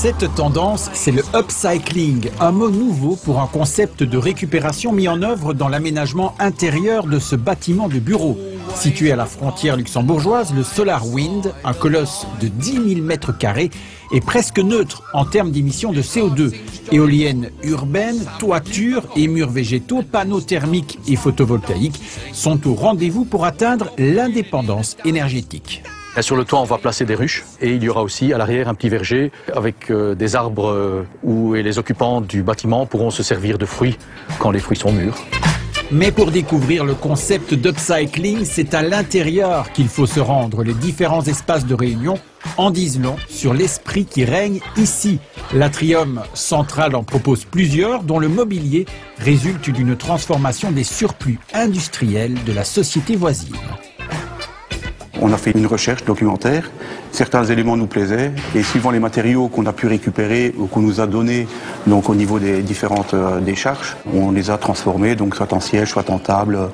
Cette tendance, c'est le upcycling, un mot nouveau pour un concept de récupération mis en œuvre dans l'aménagement intérieur de ce bâtiment de bureau. Situé à la frontière luxembourgeoise, le SolarWind, un colosse de 10 000 m², est presque neutre en termes d'émissions de CO2. Éoliennes urbaines, toitures et murs végétaux, panneaux thermiques et photovoltaïques sont au rendez-vous pour atteindre l'indépendance énergétique. Et sur le toit, on va placer des ruches et il y aura aussi à l'arrière un petit verger avec des arbres où les occupants du bâtiment pourront se servir de fruits quand les fruits sont mûrs. Mais pour découvrir le concept d'upcycling, c'est à l'intérieur qu'il faut se rendre. Les différents espaces de réunion en disent long sur l'esprit qui règne ici. L'atrium central en propose plusieurs, dont le mobilier résulte d'une transformation des surplus industriels de la société voisine. On a fait une recherche documentaire, certains éléments nous plaisaient et suivant les matériaux qu'on a pu récupérer ou qu'on nous a donnés donc au niveau des différentes décharges, on les a transformés donc soit en siège, soit en table.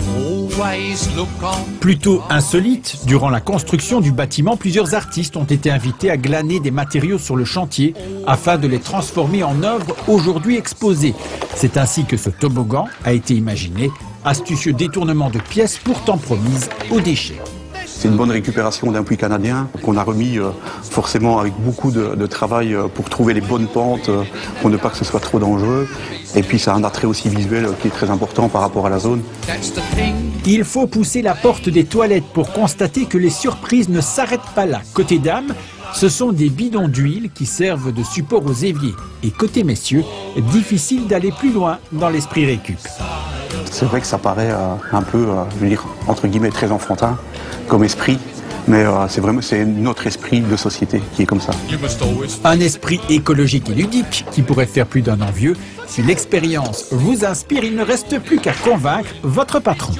Plutôt insolite, durant la construction du bâtiment, plusieurs artistes ont été invités à glaner des matériaux sur le chantier afin de les transformer en œuvres aujourd'hui exposées. C'est ainsi que ce toboggan a été imaginé, astucieux détournement de pièces pourtant promises aux déchets. C'est une bonne récupération d'un puits canadien qu'on a remis forcément avec beaucoup de travail pour trouver les bonnes pentes, pour ne pas que ce soit trop dangereux. Et puis ça a un attrait aussi visuel qui est très important par rapport à la zone. Il faut pousser la porte des toilettes pour constater que les surprises ne s'arrêtent pas là. Côté dames, ce sont des bidons d'huile qui servent de support aux éviers. Et côté messieurs, difficile d'aller plus loin dans l'esprit récup. C'est vrai que ça paraît un peu, je veux dire, entre guillemets, très enfantin comme esprit, mais c'est notre esprit de société qui est comme ça. Un esprit écologique et ludique qui pourrait faire plus d'un envieux. Si l'expérience vous inspire, il ne reste plus qu'à convaincre votre patron.